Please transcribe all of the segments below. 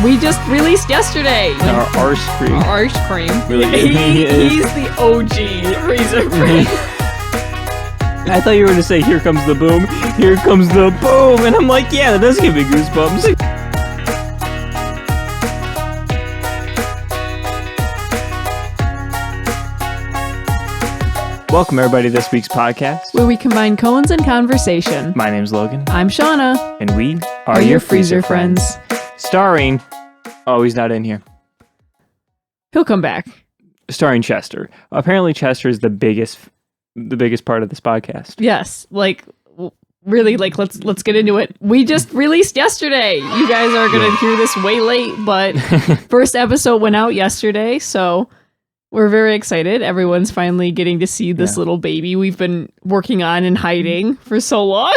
we just released yesterday. Our arse cream. Our arse cream. Really? He's the OG freezer cream. I thought you were going to say, here comes the boom, here comes the boom. And I'm like, yeah, that does give me goosebumps. Welcome, everybody, to this week's podcast, where we combine cones and conversation. My name's Logan. I'm Shawna. And we are your freezer friends. Starring... Oh, he's not in here. He'll come back. Starring Chester. Apparently, Chester is the biggest part of this podcast. Yes, really, let's get into it. We just released yesterday. You guys are gonna hear this way late, but first episode went out yesterday, so we're very excited. Everyone's finally getting to see this little baby we've been working on and hiding for so long.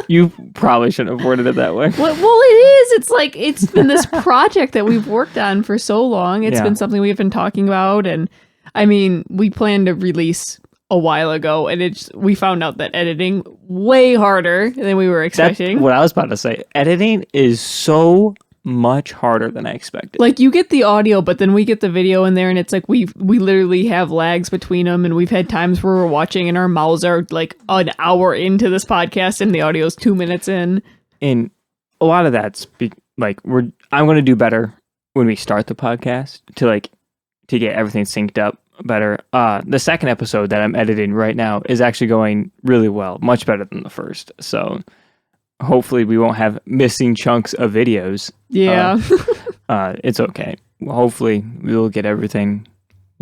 You probably shouldn't have worded it that way. Well, it is. It's been this project that we've worked on for so long. It's been something we've been talking about, and I mean, we planned to release a while ago, and we found out that editing way harder than we were expecting. That's what I was about to say. Editing is so much harder than I expected. Like, you get the audio, but then we get the video in there, and it's like we literally have lags between them, and we've had times where we're watching and our mouths are like an hour into this podcast and the audio's 2 minutes in. And a lot of that's I'm going to do better when we start the podcast to get everything synced up better. The second episode that I'm editing right now is actually going really well, much better than the first. So hopefully we won't have missing chunks of videos. Yeah. It's okay. Hopefully we'll get everything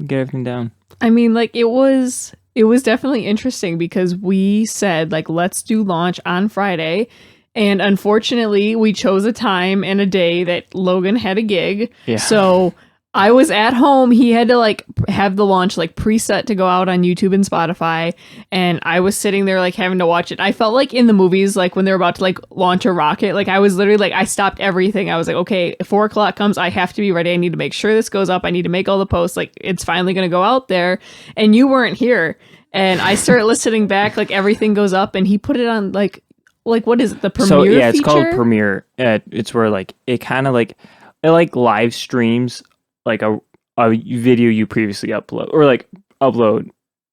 down. I mean, it was definitely interesting because we said let's do launch on Friday, and unfortunately we chose a time and a day that Logan had a gig. Yeah. So I was at home. He had to have the launch preset to go out on YouTube and Spotify, and I was sitting there having to watch it. I felt like in the movies, when they're about to launch a rocket. I was literally I stopped everything. I was like, okay, 4 o'clock comes, I have to be ready. I need to make sure this goes up. I need to make all the posts. It's finally gonna go out there. And you weren't here, and I started listening back. Everything goes up, and he put it on what is it? The Premiere. So yeah, feature? It's called Premiere. It's where it kind of it live streams a video you previously upload or upload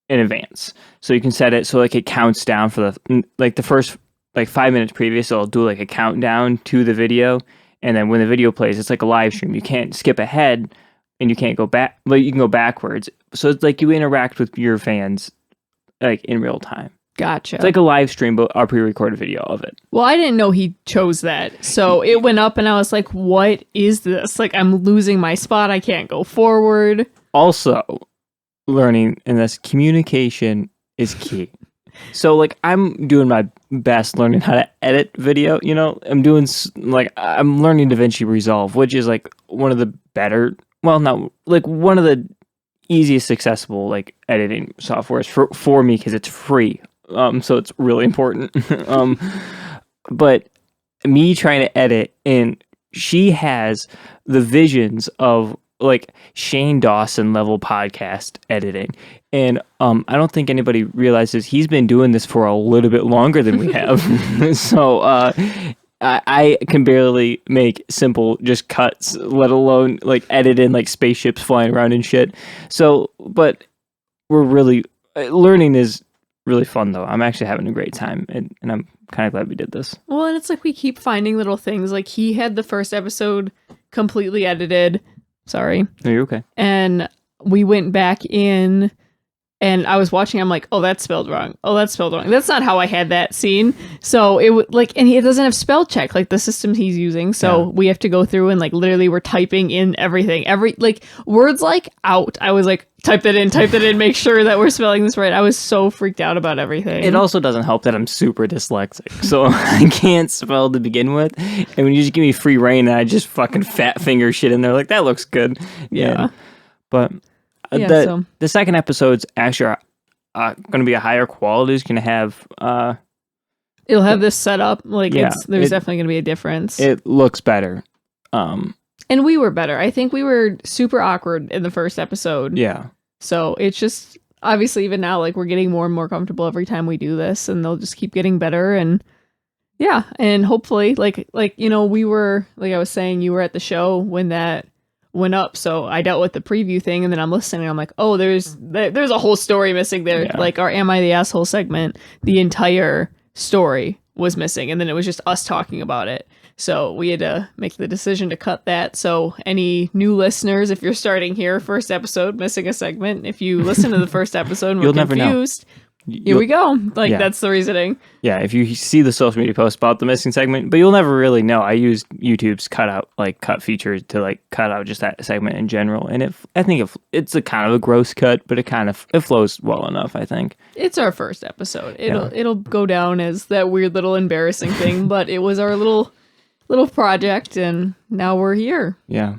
in advance. So you can set it so it counts down for the first 5 minutes previous. It'll do a countdown to the video, and then when the video plays, it's like a live stream. You can't skip ahead and you can't go back, but you can go backwards. So it's you interact with your fans in real time. Gotcha. It's like a live stream, but a pre-recorded video of it. Well, I didn't know he chose that. So it went up and I was like, what is this? I'm losing my spot. I can't go forward. Also, learning in this, communication is key. So I'm doing my best learning how to edit video. I'm doing I'm learning DaVinci Resolve, which is one of the better, well, not one of the easiest accessible editing softwares for me because it's free. So it's really important. But me trying to edit, and she has the visions of Shane Dawson level podcast editing. And I don't think anybody realizes he's been doing this for a little bit longer than we have. So I can barely make simple just cuts, let alone edit in spaceships flying around and shit. So, but we're really learning is really fun though. I'm actually having a great time, and I'm kind of glad we did this. Well, and it's we keep finding little things. He had the first episode completely edited. Sorry. No, you're okay. And we went back in, and I was watching. I'm like, oh, that's spelled wrong. Oh, that's spelled wrong. That's not how I had that scene. So it would and it doesn't have spell check the system he's using. So we have to go through and literally we're typing in everything. Words out. I was type that in, make sure that we're spelling this right. I was so freaked out about everything. It also doesn't help that I'm super dyslexic, so I can't spell to begin with. And when you just give me free reign, and I just fucking fat finger shit in there, that looks good. Yeah. But the second episode's actually going to be a higher quality. It's going to have it'll have this set up. There's definitely going to be a difference. It looks better. And we were better. I think we were super awkward in the first episode. Yeah. So it's just obviously even now we're getting more and more comfortable every time we do this, and they'll just keep getting better. And Yeah, and hopefully, like we were, like I was saying, you were at the show when that went up, so I dealt with the preview thing, and then I'm listening, I'm like, oh, there's a whole story missing there. Yeah. Like our Am I the Asshole segment, the entire story was missing, and then it was just us talking about it. So we had to make the decision to cut that. So any new listeners, if you're starting here, first episode, missing a segment, if you listen to the first episode and You'll we're never know. confused, here we go. Like, Yeah. that's the reasoning. Yeah, if you see the social media post about the missing segment, but you'll never really know. I used YouTube's cut feature to like cut out just that segment in general, and I think it's a kind of a gross cut, but it flows well enough. I think It's our first episode. It'll go down as that weird little embarrassing thing, but it was our little project, and now we're here. Yeah.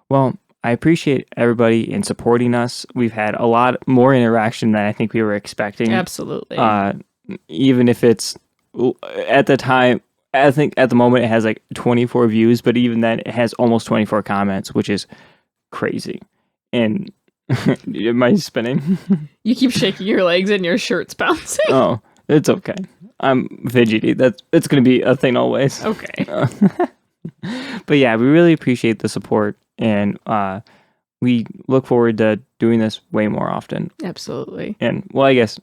Well, I appreciate everybody in supporting us. We've had a lot more interaction than I think we were expecting. Absolutely. Even if it's at the time, I think at the moment it has like 24 views, but even then it has almost 24 comments, which is crazy. And am I spinning? You keep shaking your legs and your shirt's bouncing. Oh, it's okay. I'm fidgety. It's going to be a thing always. Okay. But yeah, we really appreciate the support, and we look forward to doing this way more often. Absolutely. And well, I guess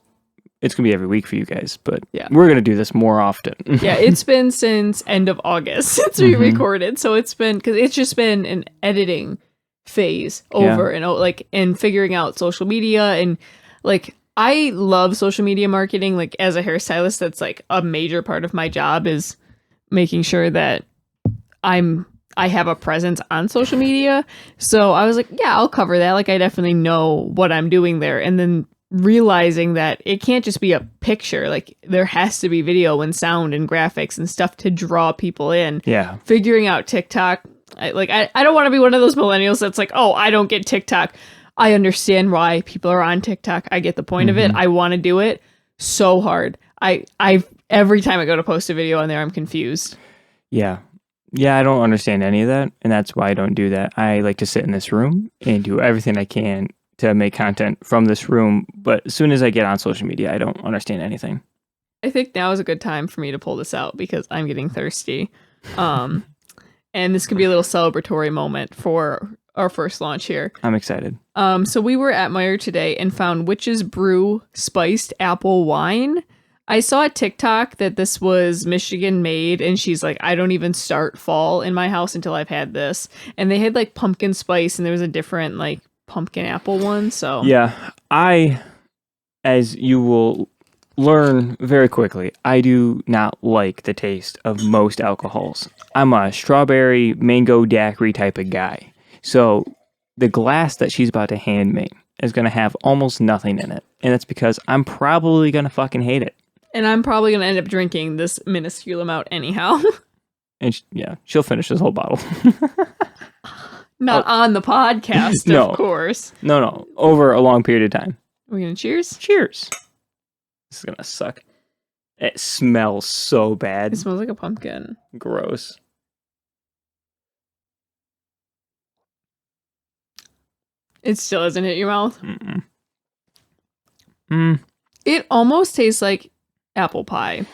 it's going to be every week for you guys, but Yeah. we're going to do this more often. Yeah, it's been since end of August since we recorded. So it's just been an editing phase over and figuring out social media, and like I love social media marketing. Like as a hairstylist, that's like a major part of my job is making sure that I have a presence on social media. So I was like, yeah, I'll cover that. Like I definitely know what I'm doing there. And then realizing that it can't just be a picture. Like there has to be video and sound and graphics and stuff to draw people in. Yeah. Figuring out TikTok. I don't want to be one of those millennials that's like, oh, I don't get TikTok. I understand why people are on TikTok. I get the point of it. I want to do it so hard. I every time I go to post a video on there, I'm confused. Yeah. Yeah, I don't understand any of that, and that's why I don't do that. I like to sit in this room and do everything I can to make content from this room, but as soon as I get on social media, I don't understand anything. I think now is a good time for me to pull this out because I'm getting thirsty. And this could be a little celebratory moment for our first launch here. I'm excited. So we were at Meijer today and found Witch's Brew spiced apple wine. I saw a TikTok that this was Michigan made, and she's like, I don't even start fall in my house until I've had this. And they had like pumpkin spice, and there was a different like pumpkin apple one. So yeah, as you will learn very quickly, I do not like the taste of most alcohols. I'm a strawberry mango daiquiri type of guy. So the glass that she's about to hand me is going to have almost nothing in it. And that's because I'm probably going to fucking hate it. And I'm probably going to end up drinking this minuscule amount anyhow. And she'll finish this whole bottle. Not on the podcast, No. of course. No, over a long period of time. Are we going to cheers? Cheers. This is going to suck. It smells so bad. It smells like a pumpkin. Gross. It still doesn't hit your mouth. Mm-mm. It almost tastes like apple pie.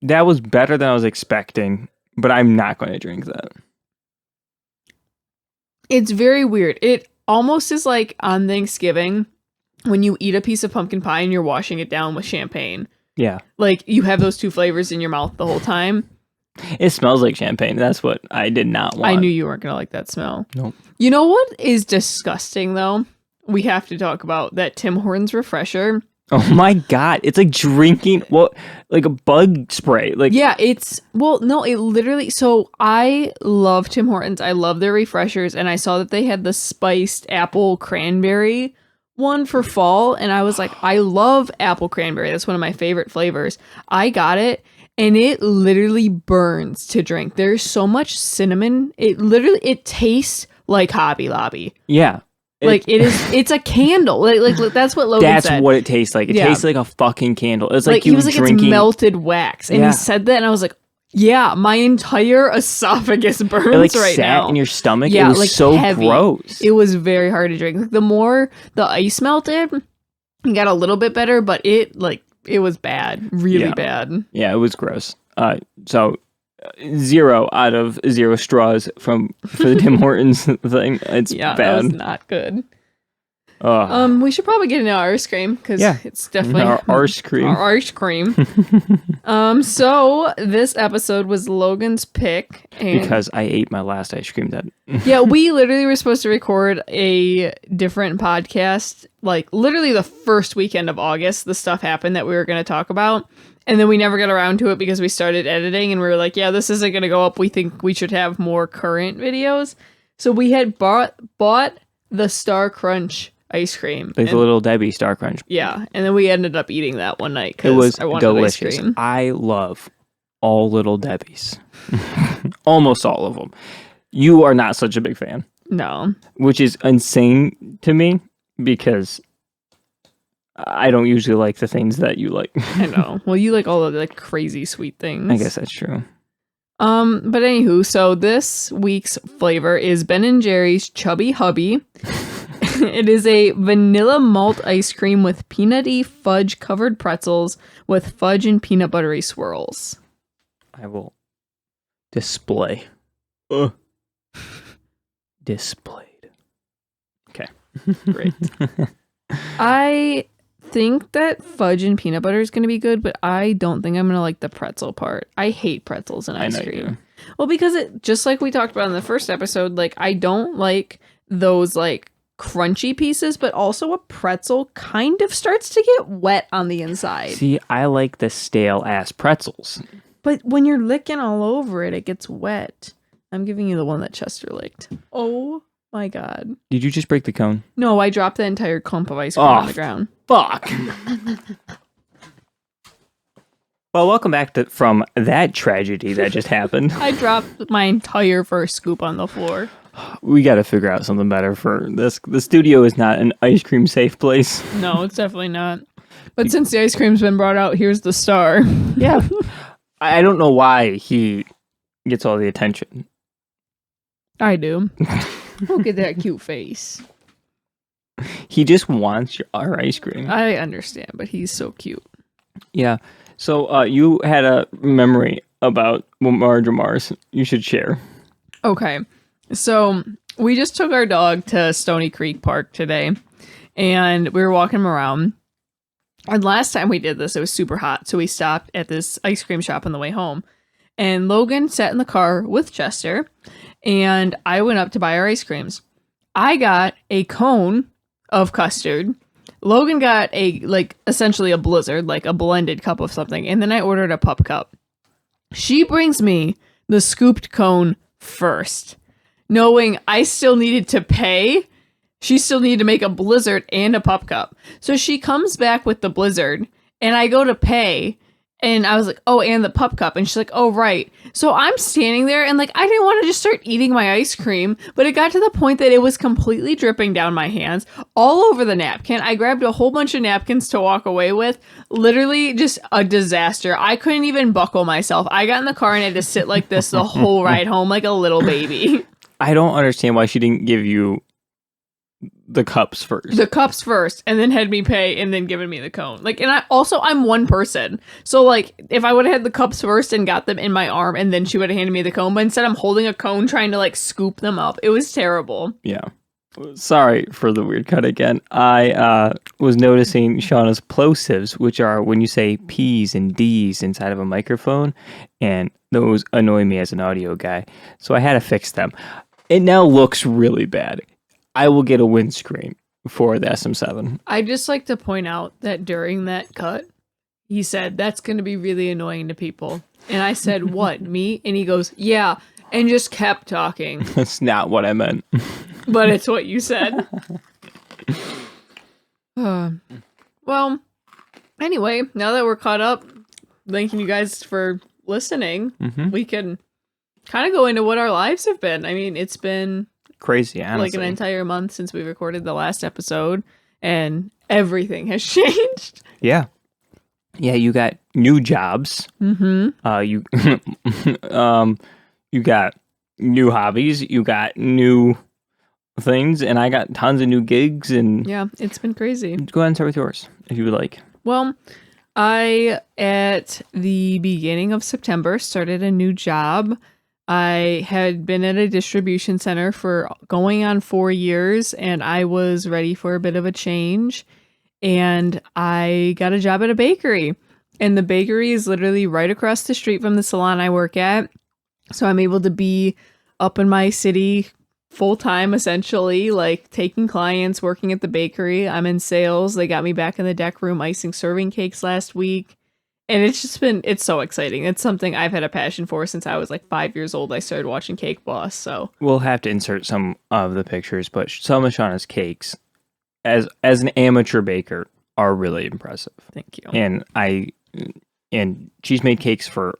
That was better than I was expecting, but I'm not going to drink that. It's very weird. It almost is like on Thanksgiving when you eat a piece of pumpkin pie and you're washing it down with champagne. Yeah. Like you have those two flavors in your mouth the whole time. It smells like champagne. That's what I did not want. I knew you weren't going to like that smell. Nope. You know what is disgusting though? We have to talk about that Tim Hortons refresher. Oh my God. It's like drinking, like a bug spray. Like, yeah, it literally, so I love Tim Hortons. I love their refreshers. And I saw that they had the spiced apple cranberry one for fall. And I was like, I love apple cranberry. That's one of my favorite flavors. I got it. And it literally burns to drink. There's so much cinnamon. It tastes like Hobby Lobby. Yeah. It's a candle. Like that's what Logan said. That's what it tastes like. It tastes like a fucking candle. It's like you he was like, drinking. It's melted wax. And he said that, and I was like, yeah, my entire esophagus burns it like right sat now. in your stomach. Yeah, it was like so heavy. gross. It was very hard to drink. Like, the more the ice melted, it got a little bit better, but it was bad. Really bad. Yeah, it was gross. So 0 out of 0 straws for the Tim Hortons thing. It's Yeah, bad. that was not good. We should probably get into our ice cream because it's definitely our ice cream. Our ice cream. So this episode was Logan's pick, and Because I ate my last ice cream then. yeah, we literally were supposed to record a different podcast, like literally the first weekend of August. The stuff happened that we were going to talk about, and then we never got around to it because we started editing, and we were like, yeah, this isn't going to go up. We think we should have more current videos. So we had bought the Star Crunch ice cream, Like the Little Debbie Star Crunch. yeah, and then we ended up eating that one night It because was I wanted delicious. ice cream. I love all Little Debbies. Almost all of them. You are not such a big fan, No, which is insane to me because I don't usually like the things that you like. I know. Well, you like all of the like crazy sweet things. I guess that's true. But anywho, so this week's flavor is Ben & Jerry's Chubby Hubby. It is a vanilla malt ice cream with peanutty fudge covered pretzels with fudge and peanut buttery swirls. I will display. Displayed. Okay. Great. I think that fudge and peanut butter is going to be good, but I don't think I'm going to like the pretzel part. I hate pretzels and ice I know you cream. do. Well, because it, just like we talked about in the first episode, like I don't like those like crunchy pieces, but also a pretzel kind of starts to get wet on the inside. See, I like the stale ass pretzels. But when you're licking all over it, it gets wet. I'm giving you the one that Chester licked. Oh my god. Did you just break the cone? No, I dropped the entire clump of ice cream on the ground. Fuck. Well, welcome back from that tragedy that just happened. I dropped my entire first scoop on the floor. We got to figure out something better for this. The studio is not an ice cream safe place. No, it's definitely not. But since the ice cream's been brought out, here's the star. Yeah. I don't know why he gets all the attention. I do. Look at that cute face. He just wants our ice cream. I understand, but he's so cute. Yeah. So you had a memory about Marge or Mars. You should share. Okay. So we just took our dog to Stony Creek Park today, and we were walking him around. And last time we did this, it was super hot, so we stopped at this ice cream shop on the way home. And Logan sat in the car with Chester, and I went up to buy our ice creams. I got a cone of custard. Logan got essentially a blizzard, like a blended cup of something, and then I ordered a pup cup. She brings me the scooped cone first, knowing I still needed to pay. She still needed to make a blizzard and a pup cup. So she comes back with the blizzard, and I go to pay, and I was like, oh, and the pup cup. And she's like, oh, right. So I'm standing there, and like, I didn't want to just start eating my ice cream, but it got to the point that it was completely dripping down my hands, all over the napkin. I grabbed a whole bunch of napkins to walk away with. Literally just a disaster. I couldn't even buckle myself. I got in the car and I had to sit like this the whole ride home like a little baby. I don't understand why she didn't give you the cups first. The cups first, and then had me pay, and then given me the cone. Like, and I'm one person. So, like, if I would have had the cups first and got them in my arm, and then she would have handed me the cone, but instead I'm holding a cone trying to, like, scoop them up. It was terrible. Yeah. Sorry for the weird cut again. I was noticing Shawna's plosives, which are when you say P's and D's inside of a microphone, and those annoy me as an audio guy. So I had to fix them. It now looks really bad. I will get a windscreen for the SM7. I just like to point out that during that cut, he said, that's going to be really annoying to people. And I said, what, me? And he goes, yeah, and just kept talking. That's not what I meant. But it's what you said. Well, anyway, now that we're caught up, thanking you guys for listening, we can kind of go into what our lives have been. I mean, it's been crazy, honestly. like an entire month since we recorded the last episode, and everything has changed. Yeah, you got new jobs. You you got new hobbies. You got new things, and I got tons of new gigs. And yeah, it's been crazy. go ahead and start with yours if you would like. Well, I, at the beginning of September, started a new job. I had been at a distribution center for going on 4 years, and I was ready for a bit of a change. And I got a job at a bakery. And the bakery is literally right across the street from the salon I work at. So I'm able to be up in my city full time, essentially, like taking clients, working at the bakery. I'm in sales. They got me back in the deck room icing serving cakes last week. And it's so exciting. It's something I've had a passion for since I was like 5 years old. I started watching Cake Boss. So We'll have to insert some of the pictures, but some of Shawna's cakes, as an amateur baker, are really impressive. Thank you. And she's made cakes for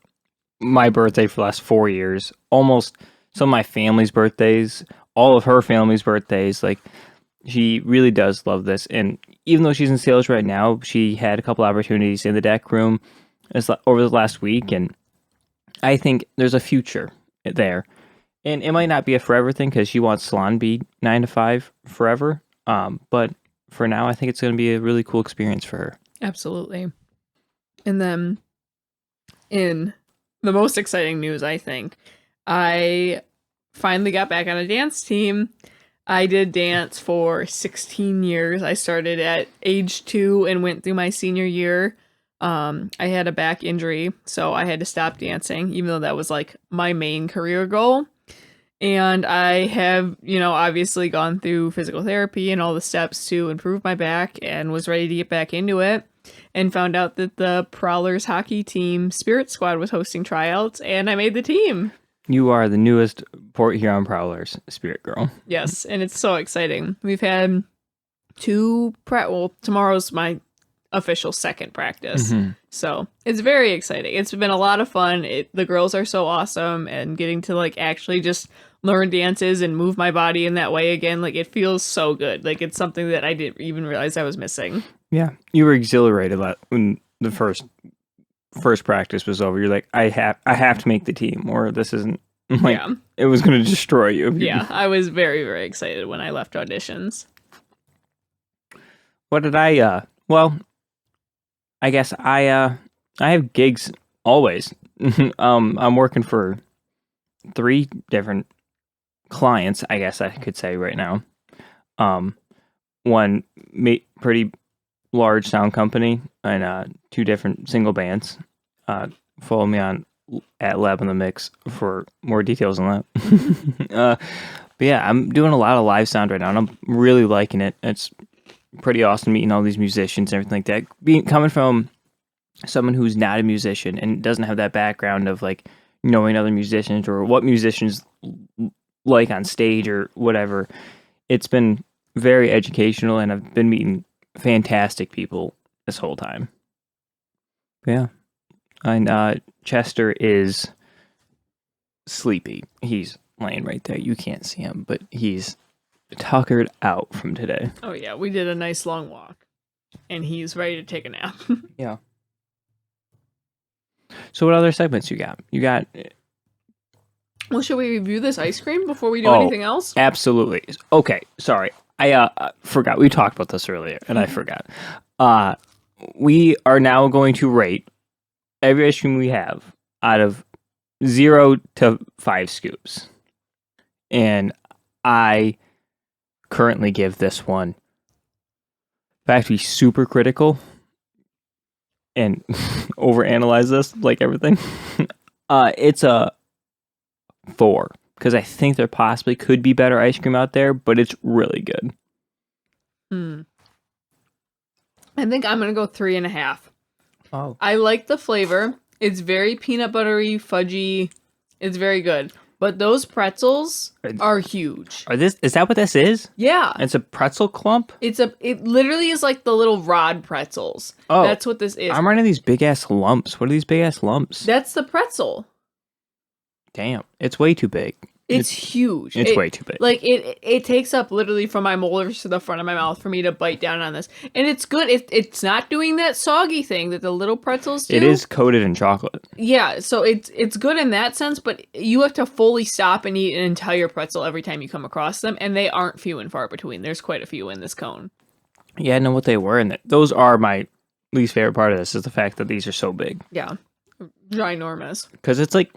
my birthday for the last 4 years, almost some of my family's birthdays, all of her family's birthdays. Like, she really does love this. And even though she's in sales right now, she had a couple opportunities in the deck room over the last week, and I think there's a future there. And it might not be a forever thing because she wants salon to be 9 to 5 forever. But for now, I think it's going to be a really cool experience for her. Absolutely. And then in the most exciting news, I think, I finally got back on a dance team. I did dance for 16 years. I started at age 2 and went through my senior year. I had a back injury, so I had to stop dancing, even though that was like my main career goal. And I have, obviously gone through physical therapy and all the steps to improve my back and was ready to get back into it. And found out that the Prowlers hockey team Spirit Squad was hosting tryouts, and I made the team. You are the newest Port Huron Prowlers Spirit Girl. Yes, and it's so exciting. We've had tomorrow's my official second practice. Mm-hmm. So it's very exciting. It's been a lot of fun. The girls are so awesome, and getting to like actually just learn dances and move my body in that way again, like it feels so good. Like it's something that I didn't even realize I was missing. Yeah, you were exhilarated when the first practice was over. You're like, I have to make the team, or this isn't like it was going to destroy you. Yeah, I was very, very excited when I left auditions. What did I? Well, I guess I have gigs always. I'm working for 3 different clients, I guess I could say right now. One pretty large sound company and 2 different single bands. Follow me on at Lab in the Mix for more details on that. But yeah, I'm doing a lot of live sound right now, and I'm really liking it. It's pretty awesome meeting all these musicians and everything like that. Coming from someone who's not a musician and doesn't have that background of like knowing other musicians or what musicians like on stage or whatever, it's been very educational, and I've been meeting fantastic people this whole time. Yeah. And Chester is sleepy. He's laying right there. You can't see him, but he's tuckered out from today. Oh yeah, we did a nice long walk, and he's ready to take a nap. Yeah. So what other segments you got? Well, should we review this ice cream before we do anything else? Absolutely. Okay, sorry. I forgot. We talked about this earlier, and I forgot. We are now going to rate every ice cream we have out of 0 to 5 scoops. And I currently give this one, if I have to be super critical and overanalyze this like everything, it's a 4. Because I think there possibly could be better ice cream out there, but it's really good. I think I'm going to go 3.5. Oh. I like the flavor. It's very peanut buttery, fudgy. It's very good. But those pretzels are huge. Is that what this is? Yeah. It's a pretzel clump? It literally is like the little rod pretzels. Oh. That's what this is. I'm running these big ass lumps. What are these big ass lumps? That's the pretzel. Damn. It's way too big. It's huge. It's way too big. Like it takes up literally from my molars to the front of my mouth for me to bite down on this. And it's good. It's not doing that soggy thing that the little pretzels do. It is coated in chocolate. Yeah, so it's good in that sense, but you have to fully stop and eat an entire pretzel every time you come across them, and they aren't few and far between. There's quite a few in this cone. Yeah, I know what they were, and those are my least favorite part of this is the fact that these are so big. Yeah. Ginormous. Because it's like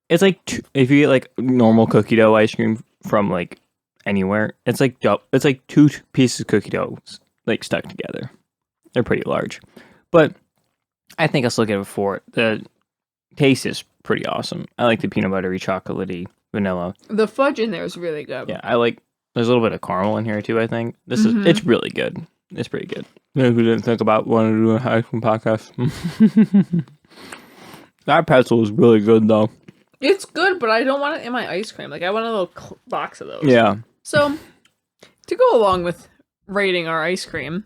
if you get like normal cookie dough ice cream from like anywhere, it's like two pieces of cookie dough like stuck together. They're pretty large, but I think I'll still give it 4. The taste is pretty awesome. I like the peanut buttery, chocolatey, vanilla. The fudge in there is really good. Yeah, I like. There's a little bit of caramel in here too. I think it's really good. It's pretty good. Maybe we didn't think about wanting to do an ice cream podcast. That pretzel is really good though. It's good, but I don't want it in my ice cream. Like, I want a little box of those. Yeah. So, to go along with rating our ice cream,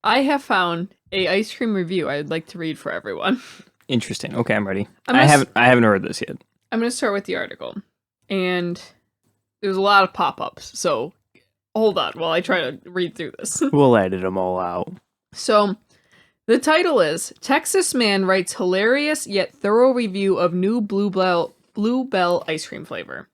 I have found a ice cream review I'd like to read for everyone. Interesting. Okay, I'm ready. I haven't heard this yet. I'm going to start with the article. And there's a lot of pop-ups, so hold on while I try to read through this. We'll edit them all out. So, the title is, Texas man writes hilarious yet thorough review of new Blue Bell ice cream flavor.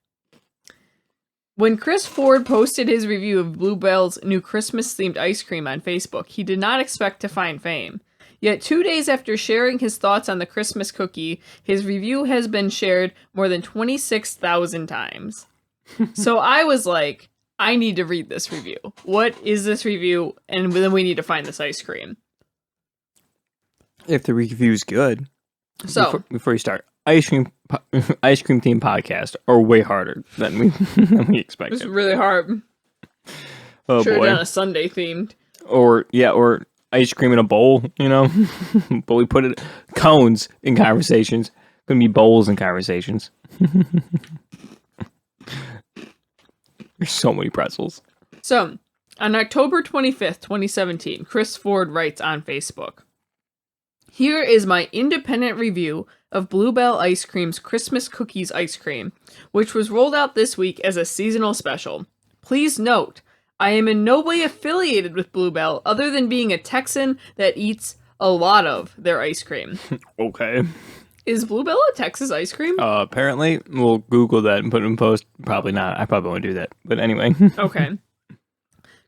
When Chris Ford posted his review of Blue Bell's new Christmas-themed ice cream on Facebook, he did not expect to find fame. Yet 2 days after sharing his thoughts on the Christmas cookie, his review has been shared more than 26,000 times. So I was like, I need to read this review. What is this review? And then we need to find this ice cream. If the review's good. So before you start, ice cream themed podcasts are way harder than we expected. it's really hard. Oh Should have boy. done a Sunday themed. Or ice cream in a bowl, but we put cones in conversations. Gonna be bowls in conversations. There's so many pretzels. So, on October 25th, 2017, Chris Ford writes on Facebook, "Here is my independent review of Blue Bell Ice Cream's Christmas Cookies ice cream, which was rolled out this week as a seasonal special. Please note, I am in no way affiliated with Blue Bell other than being a Texan that eats a lot of their ice cream." Okay. Is Blue Bell a Texas ice cream? Apparently, we'll Google that and put it in post. Probably not. I probably won't do that. But anyway. Okay.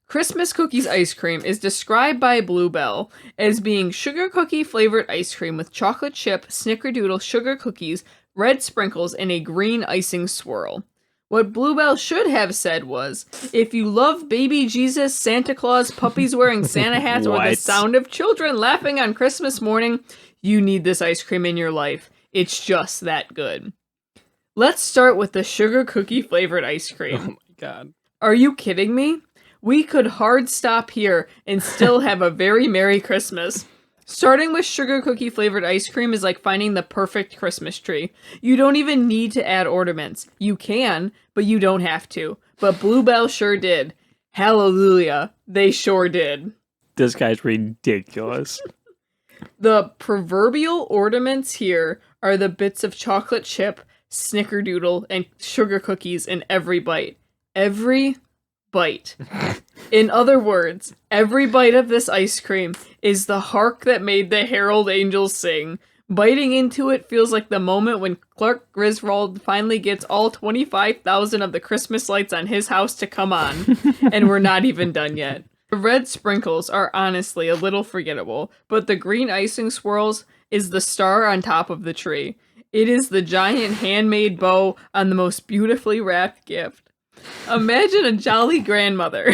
Christmas Cookies ice cream is described by Blue Bell as being sugar cookie flavored ice cream with chocolate chip, snickerdoodle sugar cookies, red sprinkles, and a green icing swirl. What Blue Bell should have said was, if you love baby Jesus, Santa Claus, puppies wearing Santa hats, or the What? sound of children laughing on Christmas morning, you need this ice cream in your life. It's just that good. Let's start with the sugar cookie flavored ice cream. Oh my god. Are you kidding me? We could hard stop here and still have a very Merry Christmas. Starting with sugar cookie flavored ice cream is like finding the perfect Christmas tree. You don't even need to add ornaments. You can, but you don't have to. But Blue Bell sure did. Hallelujah. They sure did. This guy's ridiculous. The proverbial ornaments here are the bits of chocolate chip, snickerdoodle, and sugar cookies in every bite. Every bite. In other words, every bite of this ice cream is the hark that made the herald angels sing. Biting into it feels like the moment when Clark Griswold finally gets all 25,000 of the Christmas lights on his house to come on. And we're not even done yet. The red sprinkles are honestly a little forgettable, but the green icing swirls is the star on top of the tree. It is the giant handmade bow on the most beautifully wrapped gift. Imagine a jolly grandmother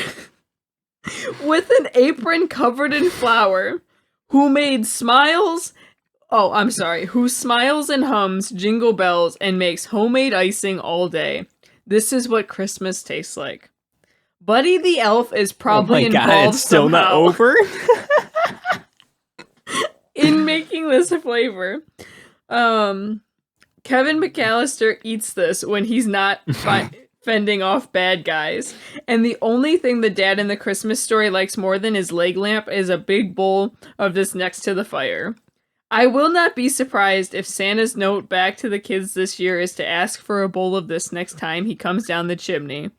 with an apron covered in flour who smiles and hums jingle bells and makes homemade icing all day. This is what Christmas tastes like. Buddy the Elf is probably involved it's still somehow not over. in making this flavor. Kevin McAllister eats this when he's not fending off bad guys. And the only thing the dad in the Christmas Story likes more than his leg lamp is a big bowl of this next to the fire. I will not be surprised if Santa's note back to the kids this year is to ask for a bowl of this next time he comes down the chimney.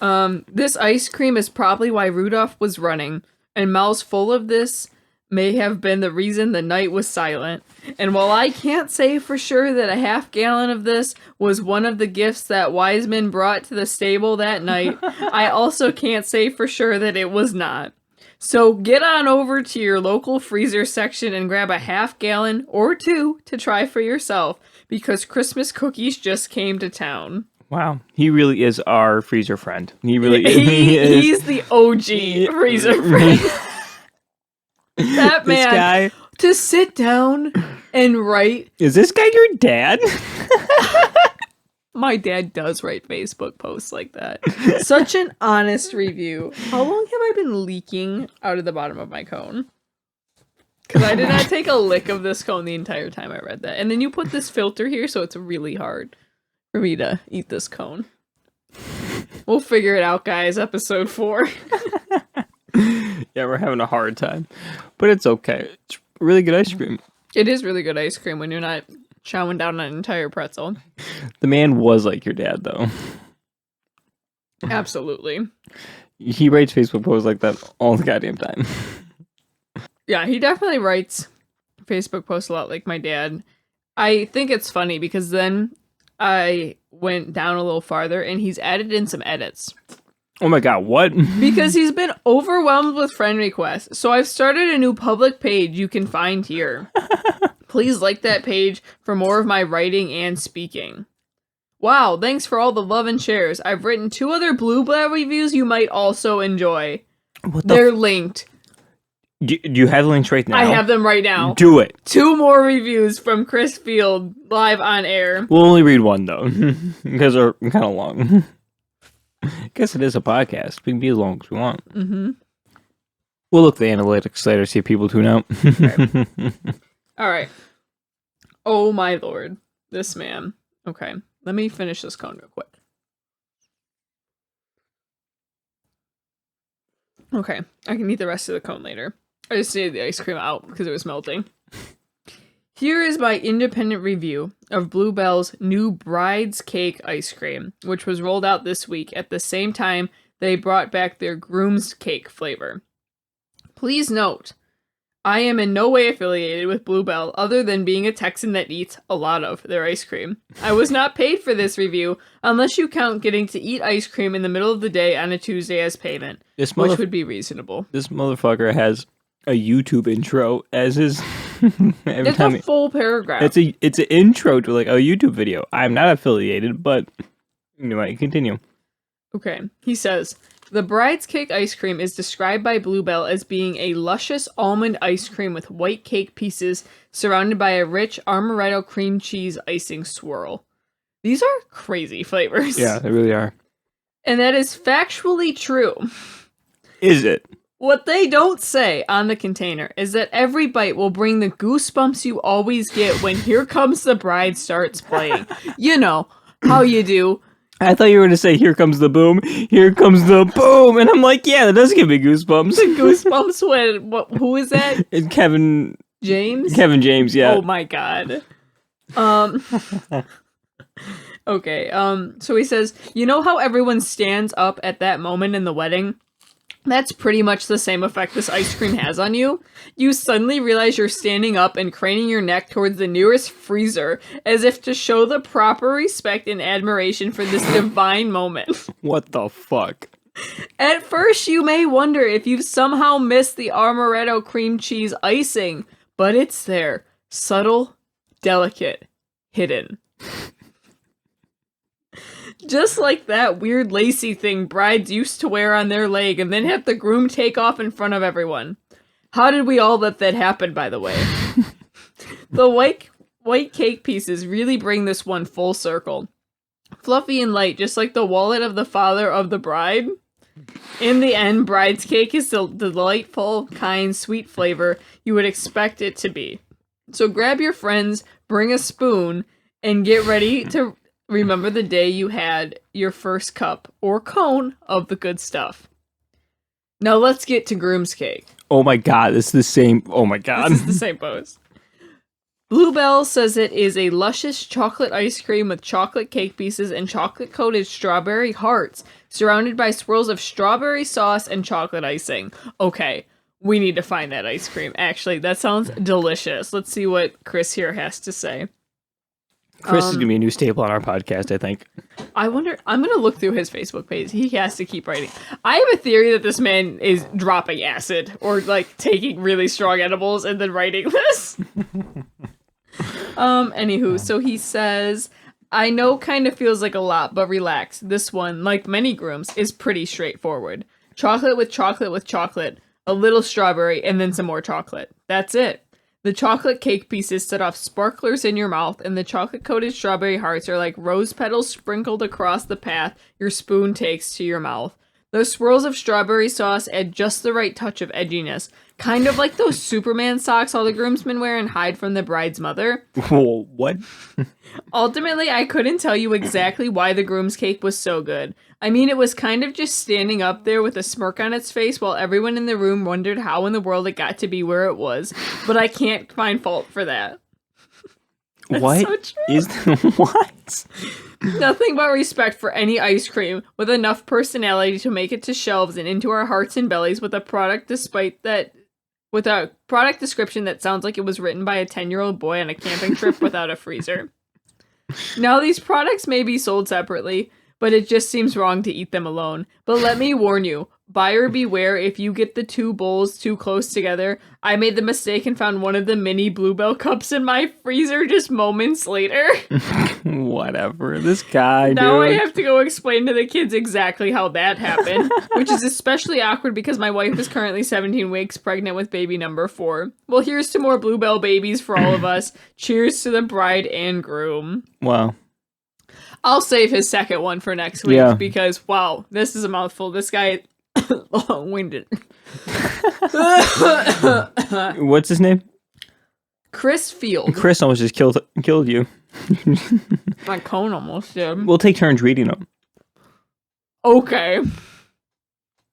This ice cream is probably why Rudolph was running, and mouths full of this may have been the reason the night was silent. And while I can't say for sure that a half gallon of this was one of the gifts that wise men brought to the stable that night, I also can't say for sure that it was not. So get on over to your local freezer section and grab a half gallon or 2 to try for yourself because Christmas cookies just came to town. Wow, he really is our freezer friend. He really is. He's the OG freezer friend. That man, this guy, to sit down and write. Is this guy your dad? My dad does write Facebook posts like that. Such an honest review. How long have I been leaking out of the bottom of my cone? Because I did not take a lick of this cone the entire time I read that. And then you put this filter here, so it's really hard for me to eat this cone. We'll figure it out, guys. Episode 4. Yeah, we're having a hard time. But it's okay. It's really good ice cream. It is really good ice cream when you're not chowing down an entire pretzel. The man was like your dad, though. Absolutely. He writes Facebook posts like that all the goddamn time. Yeah, he definitely writes Facebook posts a lot like my dad. I think it's funny because then I went down a little farther and he's added in some edits. Oh my god, what? Because he's been overwhelmed with friend requests. So I've started a new public page you can find here. Please like that page for more of my writing and speaking. Wow, thanks for all the love and shares. I've written 2 other Bluebell reviews you might also enjoy. They're linked. Do you have the links right now? I have them right now. Do it. 2 more reviews from Chris Field live on air. We'll only read one, though, because they're kind of long. I guess it is a podcast. We can be as long as we want. Mm-hmm. We'll look at the analytics later, see if people tune out. Okay. All right. Oh, my Lord. This man. Okay. Let me finish this cone real quick. Okay. I can eat the rest of the cone later. I just needed the ice cream out because it was melting. Here is my independent review of Bluebell's new Bride's Cake ice cream, which was rolled out this week at the same time they brought back their Groom's Cake flavor. Please note, I am in no way affiliated with Bluebell other than being a Texan that eats a lot of their ice cream. I was not paid for this review unless you count getting to eat ice cream in the middle of the day on a Tuesday as payment, which would be reasonable. This motherfucker has a YouTube intro as his... It's a full paragraph. It's an intro to like a YouTube video. I'm not affiliated, but anyway, continue. Okay, he says, the Bride's Cake ice cream is described by Bluebell as being a luscious almond ice cream with white cake pieces surrounded by a rich amaretto cream cheese icing swirl. These are crazy flavors. Yeah, they really are. And that is factually true. Is it? What they don't say on the container is that every bite will bring the goosebumps you always get when Here Comes the Bride starts playing. You know, how you do. I thought you were going to say, here comes the boom, here comes the boom. And I'm like, yeah, that does give me goosebumps. Goosebumps when, who is that? It's Kevin James? Kevin James, yeah. Oh my god. Okay, so he says, you know how everyone stands up at that moment in the wedding? That's pretty much the same effect this ice cream has on you. You suddenly realize you're standing up and craning your neck towards the nearest freezer, as if to show the proper respect and admiration for this divine moment. What the fuck? At first, you may wonder if you've somehow missed the amaretto cream cheese icing, but it's there. Subtle, delicate, hidden. Just like that weird lacy thing brides used to wear on their leg and then have the groom take off in front of everyone. How did we all let that happen, by the way? The white cake pieces really bring this one full circle. Fluffy and light, just like the wallet of the father of the bride. In the end, Bride's Cake is the delightful, kind, sweet flavor you would expect it to be. So grab your friends, bring a spoon, and get ready to remember the day you had your first cup or cone of the good stuff. Now let's get to Groom's Cake. Oh my god, it's the same. Oh my god. This is the same post. Bluebell says it is a luscious chocolate ice cream with chocolate cake pieces and chocolate-coated strawberry hearts, surrounded by swirls of strawberry sauce and chocolate icing. Okay, we need to find that ice cream. Actually, that sounds delicious. Let's see what Chris here has to say. Chris is going to be a new staple on our podcast, I think. I wonder, I'm going to look through his Facebook page. He has to keep writing. I have a theory that this man is dropping acid or like taking really strong edibles and then writing this. Anywho, so he says, I know kind of feels like a lot, but relax. This one, like many grooms, is pretty straightforward. Chocolate with chocolate with chocolate, a little strawberry, and then some more chocolate. That's it. The chocolate cake pieces set off sparklers in your mouth, and the chocolate-coated strawberry hearts are like rose petals sprinkled across the path your spoon takes to your mouth. Those swirls of strawberry sauce add just the right touch of edginess, kind of like those Superman socks all the groomsmen wear and hide from the bride's mother. Whoa, what? Ultimately, I couldn't tell you exactly why the groom's cake was so good. I mean, it was kind of just standing up there with a smirk on its face while everyone in the room wondered how in the world it got to be where it was, but I can't find fault for that. What so is what? Nothing but respect for any ice cream with enough personality to make it to shelves and into our hearts and bellies with a product with a product description that sounds like it was written by a 10-year-old boy on a camping trip without a freezer. Now these products may be sold separately, but it just seems wrong to eat them alone. But let me warn you, buyer beware if you get the two bowls too close together. I made the mistake and found one of the mini Bluebell cups in my freezer just moments later. Whatever. This guy, Now dude. I have to go explain to the kids exactly how that happened, which is especially awkward because my wife is currently 17 weeks pregnant with baby number 4. Well, here's to more Bluebell babies for all of us. Cheers to the bride and groom. Wow. I'll save his second one for next week because, wow, this is a mouthful. This guy long-winded. What's his name? Chris Field. Chris almost just killed you. My cone almost did. We'll take turns reading them. Okay.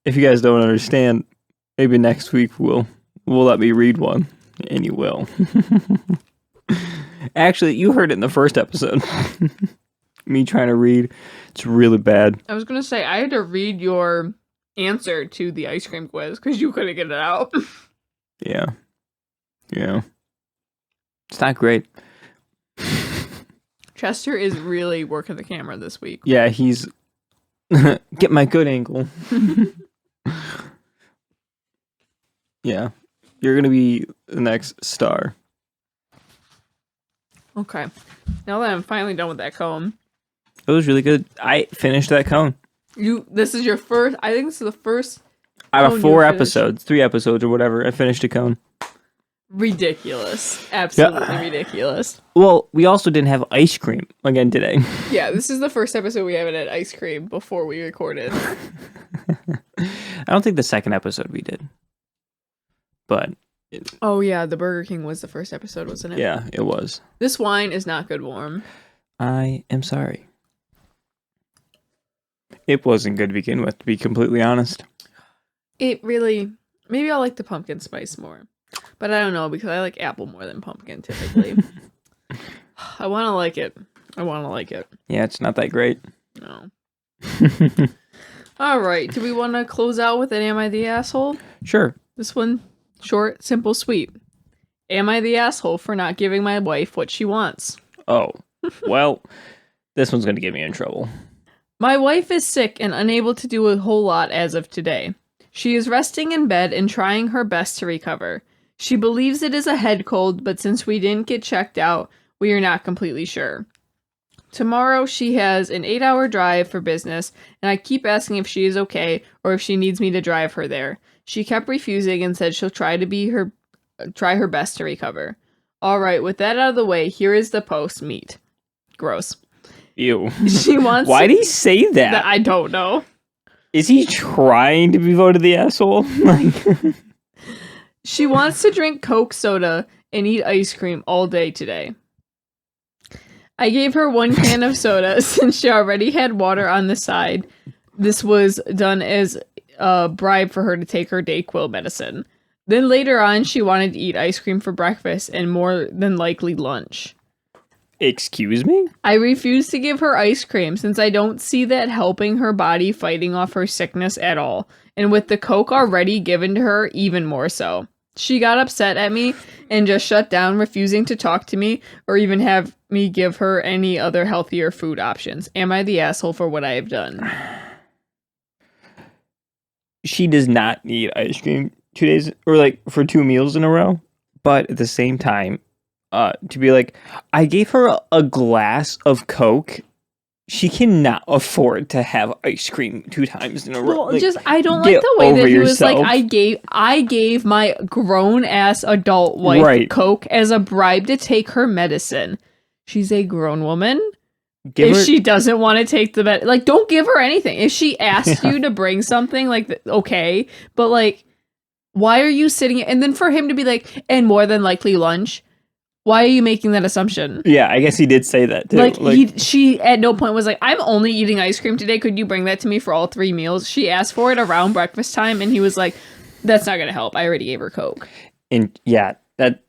If you guys don't understand, maybe next week we'll let me read one, and you will. Actually, you heard it in the first episode. Me trying to read. It's really bad. I was going to say, I had to read your answer to the ice cream quiz because you couldn't get it out. Yeah. It's not great. Chester is really working the camera this week. Yeah, he's... Get my good angle. Yeah. You're going to be the next star. Okay. Now that I'm finally done with that cone. It was really good. I finished that cone. This is your first, I think this is the first. Out of 4 episodes, 3 episodes or whatever, I finished a cone. Ridiculous. Absolutely ridiculous. Well, we also didn't have ice cream again today. Yeah, this is the first episode we haven't had ice cream before we recorded. I don't think the second episode we did. But... Oh yeah, the Burger King was the first episode, wasn't it? Yeah, it was. This wine is not good warm. I am sorry. It wasn't good to begin with, to be completely honest. It really... Maybe I'll like the pumpkin spice more. But I don't know, because I like apple more than pumpkin, typically. I want to like it. Yeah, it's not that great. No. Alright, do we want to close out with an Am I the Asshole? Sure. This one, short, simple, sweet. Am I the asshole for not giving my wife what she wants? Oh, well, this one's going to get me in trouble. My wife is sick and unable to do a whole lot as of today. She is resting in bed and trying her best to recover. She believes it is a head cold, but since we didn't get checked out, we are not completely sure. Tomorrow she has an 8-hour drive for business, and I keep asking if she is okay or if she needs me to drive her there. She kept refusing and said she'll try her best to recover. Alright, with that out of the way, here is the post meet. Gross. Ew. She wants Why did he say that? I don't know. Is he trying to be voted the asshole? She wants to drink Coke soda and eat ice cream all day today. I gave her 1 can of soda since she already had water on the side. This was done as a bribe for her to take her Dayquil medicine. Then later on, she wanted to eat ice cream for breakfast and more than likely lunch. Excuse me? I refuse to give her ice cream since I don't see that helping her body fighting off her sickness at all. And with the Coke already given to her, even more so. She got upset at me and just shut down, refusing to talk to me or even have me give her any other healthier food options. Am I the asshole for what I have done? She does not need ice cream 2 days or like for 2 meals in a row. But at the same time, to be like, I gave her a glass of Coke. She cannot afford to have ice cream 2 times in a row. Well, like, I don't like the way that he was like, I gave my grown ass adult wife Coke as a bribe to take her medicine. She's a grown woman. If she doesn't want to take the med, like, don't give her anything. If she asks you to bring something, like, okay, but like, why are you sitting? And then for him to be like, and more than likely lunch. Why are you making that assumption? Yeah, I guess he did say that too. Like she at no point was like, I'm only eating ice cream today. Could you bring that to me for all 3 meals? She asked for it around breakfast time, and he was like, that's not going to help. I already gave her Coke. And yeah, that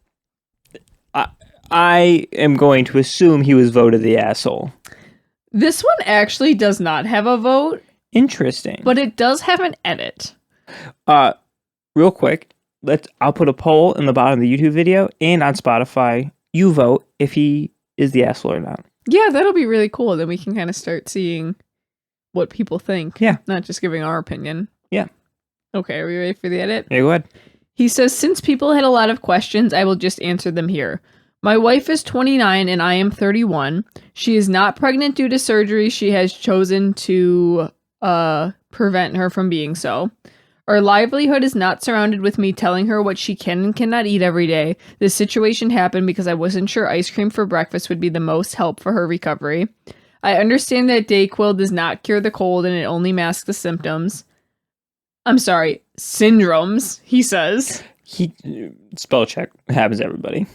I am going to assume he was voted the asshole. This one actually does not have a vote. Interesting. But it does have an edit. Real quick. I'll put a poll in the bottom of the YouTube video and on Spotify. You vote if he is the asshole or not. Yeah, that'll be really cool. Then we can kind of start seeing what people think. Yeah. Not just giving our opinion. Yeah. Okay, are we ready for the edit? Yeah, go ahead. He says, since people had a lot of questions, I will just answer them here. My wife is 29 and I am 31. She is not pregnant due to surgery. She has chosen to prevent her from being so. Our livelihood is not surrounded with me telling her what she can and cannot eat every day. This situation happened because I wasn't sure ice cream for breakfast would be the most help for her recovery. I understand that Dayquil does not cure the cold and it only masks the symptoms. I'm sorry, syndromes, he says. Spell check happens to everybody.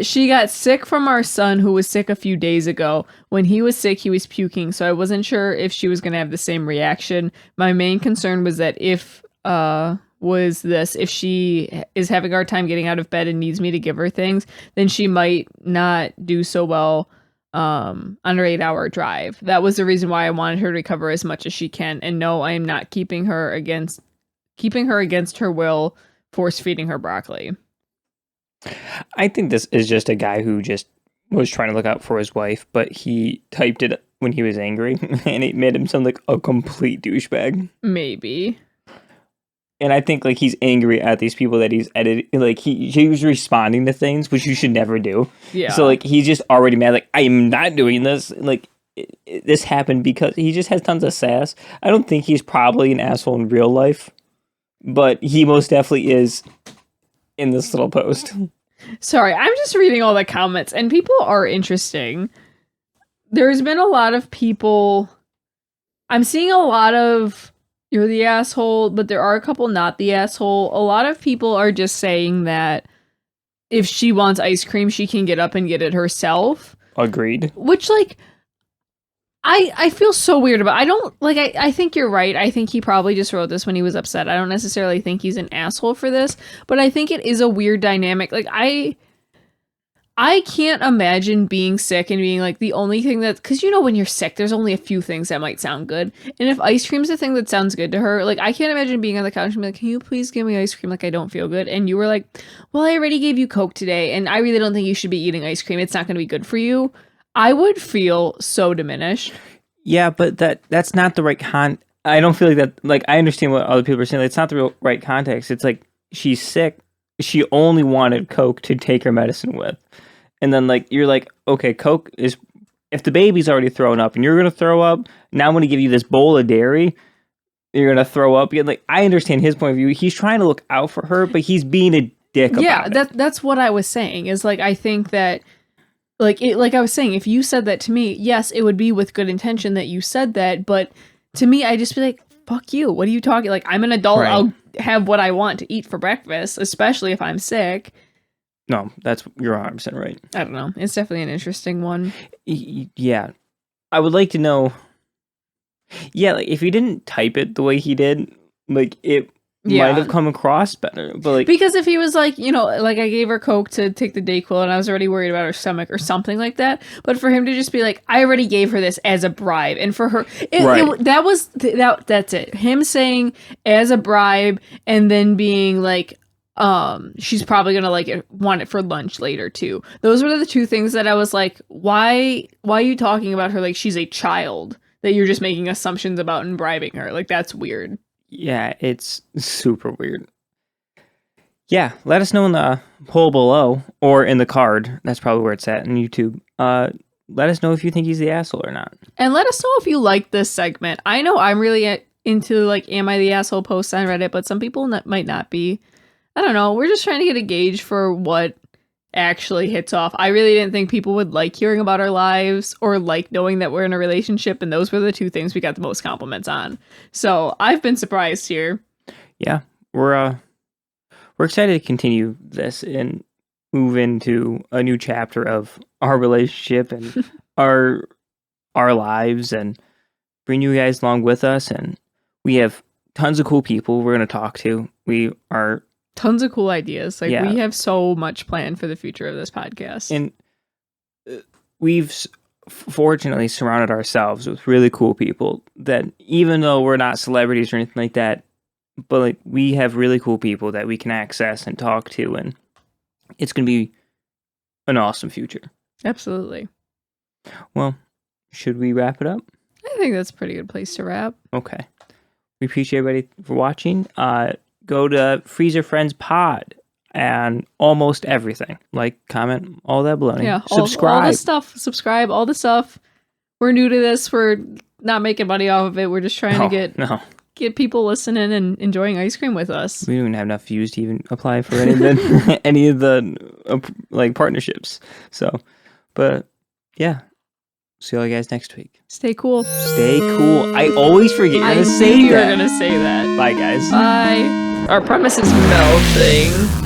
She got sick from our son who was sick a few days ago. When he was sick, he was puking, so I wasn't sure if she was going to have the same reaction. My main concern was that if she is having a hard time getting out of bed and needs me to give her things, then she might not do so well on her 8-hour drive. That was the reason why I wanted her to recover as much as she can. And no, I am not keeping her against her will, force feeding her broccoli. I think this is just a guy who just was trying to look out for his wife, but he typed it when he was angry, and it made him sound like a complete douchebag. Maybe. And I think like he's angry at these people that he's editing. Like he was responding to things, which you should never do. Yeah. So like he's just already mad. Like, I am not doing this. Like this happened because he just has tons of sass. I don't think he's probably an asshole in real life, but he most definitely is in this little post. Sorry, I'm just reading all the comments, and people are interesting. There's been a lot of people... I'm seeing a lot of, you're the asshole, but there are a couple not the asshole. A lot of people are just saying that if she wants ice cream, she can get up and get it herself. Agreed. Which, like... I feel so weird about it. I think you're right. I think he probably just wrote this when he was upset. I don't necessarily think he's an asshole for this, but I think it is a weird dynamic. Like, I can't imagine being sick and being like the only thing that, because you know when you're sick, there's only a few things that might sound good. And if ice cream's the thing that sounds good to her, like I can't imagine being on the couch and be like, can you please give me ice cream? Like I don't feel good. And you were like, well, I already gave you Coke today and I really don't think you should be eating ice cream. It's not going to be good for you. I would feel so diminished. Yeah, but that's not the right I don't feel like that. Like, I understand what other people are saying. Like, it's not the right context. It's like, she's sick. She only wanted Coke to take her medicine with. And then, like, you're like, okay, Coke is... If the baby's already thrown up and you're going to throw up, now I'm going to give you this bowl of dairy. You're going to throw up again. Like, I understand his point of view. He's trying to look out for her, but he's being a dick about it. Yeah, that's what I was saying. Is, like, I think that... Like I was saying, if you said that to me, yes, it would be with good intention that you said that, but to me, I'd just be like, fuck you. What are you talking? Like, I'm an adult. Right. I'll have what I want to eat for breakfast, especially if I'm sick. No, you're 100% right. I don't know. It's definitely an interesting one. Yeah. I would like to know. Yeah, like, if he didn't type it the way he did, like, it might have come across better, but like, because if he was like, you know, like I gave her Coke to take the Dayquil and I was already worried about her stomach or something like that, but for him to just be like, I already gave her this as a bribe, and for her that's it, him saying as a bribe and then being like, She's probably gonna like want it for lunch later too. Those were the two things that I was like, why are you talking about her like she's a child that you're just making assumptions about and bribing her? Like, that's weird. Yeah, it's super weird. Yeah, let us know in the poll below or in the card. That's probably where it's at in YouTube. Let us know if you think he's the asshole or not. And let us know if you like this segment. I know I'm really into like Am I the Asshole posts on Reddit, but some people might not be. I don't know. We're just trying to get a gauge for what actually hits off. I really didn't think people would like hearing about our lives or like knowing that we're in a relationship, and those were the two things we got the most compliments on. So I've been surprised here. Yeah, we're excited to continue this and move into a new chapter of our relationship and our lives, and bring you guys along with us. And we have tons of cool people we're going to talk to. We are tons of cool ideas. Like, Yeah. we have so much planned for the future of this podcast. And we've fortunately surrounded ourselves with really cool people that, even though we're not celebrities or anything like that, but like, we have really cool people that we can access and talk to, and it's going to be an awesome future. Absolutely. Well, should we wrap it up? I think that's a pretty good place to wrap. Okay. We appreciate everybody for watching. Go to Freezer Friends Pod and almost everything. Like, comment, all that baloney. Yeah. Subscribe. All the stuff. Subscribe. All the stuff. We're new to this. We're not making money off of it. We're just trying to get people listening and enjoying ice cream with us. We don't even have enough views to even apply for any of the any of the like partnerships. So, but yeah. See all you guys next week. Stay cool. Stay cool. I always forget you're gonna say that. You're gonna say that. Bye, guys. Bye. Our premise is melting.